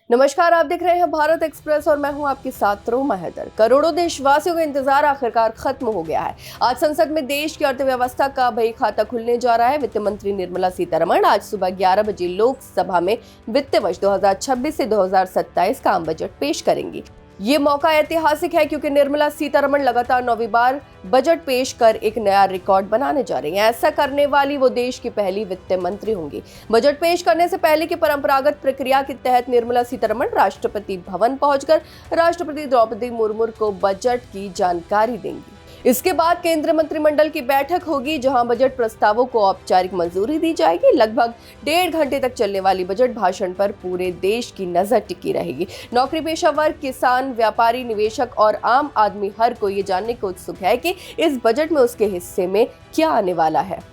नमस्कार, आप देख रहे हैं भारत एक्सप्रेस और मैं हूं आपके साथ रोमा हैदर। करोड़ों देशवासियों का इंतजार आखिरकार खत्म हो गया है। आज संसद में देश की अर्थव्यवस्था का बही खाता खुलने जा रहा है। वित्त मंत्री निर्मला सीतारमण आज सुबह 11 बजे लोकसभा में वित्त वर्ष 2026 से 2027 का आम बजट पेश करेंगी। ये मौका ऐतिहासिक है क्योंकि निर्मला सीतारमण लगातार 9वीं बार बजट पेश कर एक नया रिकॉर्ड बनाने जा रही हैं। ऐसा करने वाली वो देश की पहली वित्त मंत्री होंगी। बजट पेश करने से पहले की परंपरागत प्रक्रिया के तहत निर्मला सीतारमण राष्ट्रपति भवन पहुंचकर राष्ट्रपति द्रौपदी मुर्मू को बजट की जानकारी देंगी। इसके बाद केंद्रीय मंत्रिमंडल की बैठक होगी, जहां बजट प्रस्तावों को औपचारिक मंजूरी दी जाएगी। लगभग 1.5 घंटे तक चलने वाली बजट भाषण पर पूरे देश की नजर टिकी रहेगी। नौकरी पेशा वर्ग, किसान, व्यापारी, निवेशक और आम आदमी हर कोई ये जानने को उत्सुक है कि इस बजट में उसके हिस्से में क्या आने वाला है।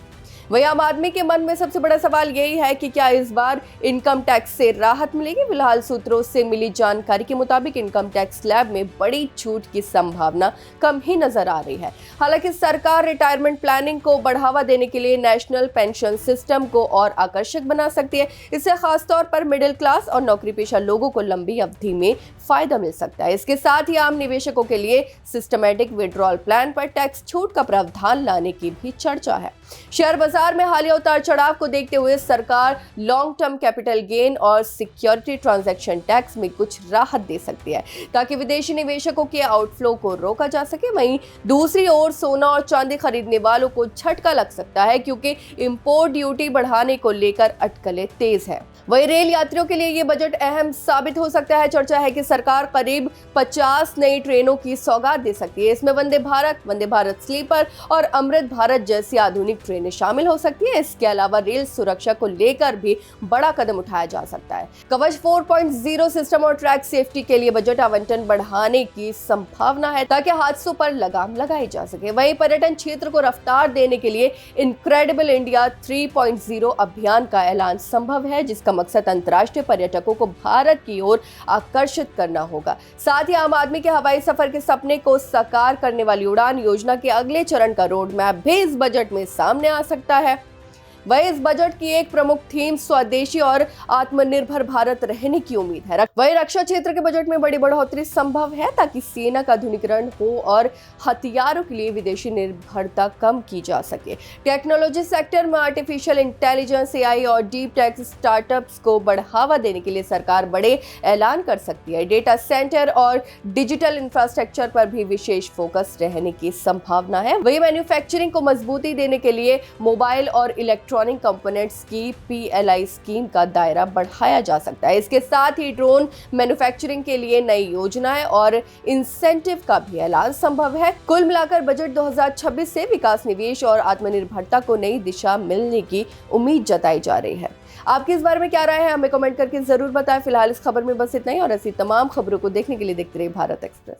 वहीं आम आदमी के मन में सबसे बड़ा सवाल यही है कि क्या इस बार इनकम टैक्स से राहत मिलेगी। फिलहाल सूत्रों से मिली जानकारी के मुताबिक इनकम टैक्स स्लैब में बड़ी छूट की संभावना कम ही नजर आ रही है। हालांकि सरकार रिटायरमेंट प्लानिंग को बढ़ावा देने के लिए नेशनल पेंशन सिस्टम को और आकर्षक बना सकती है। इससे खासतौर पर मिडिल क्लास और नौकरी पेशा लोगों को लंबी अवधि में फायदा मिल सकता है। इसके साथ ही आम निवेशकों के लिए सिस्टमैटिक विड्रॉल प्लान पर टैक्स छूट का प्रावधान लाने की भी चर्चा है। शेयर बाजार में हालिया उतार चढ़ाव को देखते हुए सरकार लॉन्ग टर्म कैपिटल गेन और सिक्योरिटी ट्रांजैक्शन टैक्स में कुछ राहत दे सकती है, ताकि विदेशी निवेशकों के आउटफ्लो को रोका जा सके। वहीं दूसरी ओर सोना और चांदी खरीदने वालों को झटका लग सकता है, क्योंकि इंपोर्ट ड्यूटी बढ़ाने को लेकर अटकलें तेज है। वहीं रेल यात्रियों के लिए ये बजट अहम साबित हो सकता है। चर्चा है कि सरकार करीब 50 नई ट्रेनों की सौगात दे सकती है। इसमें वंदे भारत स्लीपर और अमृत भारत जैसी आधुनिक ट्रेनें शामिल हो सकती है। इसके अलावा रेल सुरक्षा को लेकर भी बड़ा कदम उठाया जा सकता है। कवच 4.0 सिस्टम और ट्रैक सेफ्टी के लिए बजट आवंटन बढ़ाने की संभावना है, ताकि हादसों पर लगाम लगाई जा सके। वहीं पर्यटन क्षेत्र को रफ्तार देने के लिए इनक्रेडिबल इंडिया 3.0 अभियान का ऐलान संभव है, जिसका मकसद अंतर्राष्ट्रीय पर्यटकों को भारत की ओर आकर्षित करना होगा। साथ ही आम आदमी के हवाई सफर के सपने को साकार करने वाली उड़ान योजना के अगले चरण का रोड मैप भी इस बजट में सामने आ सकता है। वहीं इस बजट की एक प्रमुख थीम स्वदेशी और आत्मनिर्भर भारत रहने की उम्मीद है। वहीं रक्षा क्षेत्र के बजट में बड़ी बढ़ोतरी संभव है, ताकि सेना का आधुनिकीकरण हो और हथियारों के लिए विदेशी निर्भरता कम की जा सके। टेक्नोलॉजी सेक्टर में आर्टिफिशियल इंटेलिजेंस, एआई और डीप टेक स्टार्टअप्स को बढ़ावा देने के लिए सरकार बड़े ऐलान कर सकती है। डेटा सेंटर और डिजिटल इंफ्रास्ट्रक्चर पर भी विशेष फोकस रहने की संभावना है। वहीं मैन्युफैक्चरिंग को मजबूती देने के लिए मोबाइल और इलेक्ट्रॉनिक कंपोनेंट्स की पीएलआई स्कीम का दायरा बढ़ाया जा सकता है। इसके साथ ही ड्रोन मैन्युफैक्चरिंग के लिए नई योजनाएं और इंसेंटिव का भी ऐलान संभव है। कुल मिलाकर बजट 2026 से विकास, निवेश और आत्मनिर्भरता को नई दिशा मिलने की उम्मीद जताई जा रही है। आपकी इस बारे में क्या राय है, हमें कमेंट करके जरूर बताएं। फिलहाल इस खबर में बस इतना ही, और ऐसी तमाम खबरों को देखने के लिए देखते रहिए भारत एक्सप्रेस।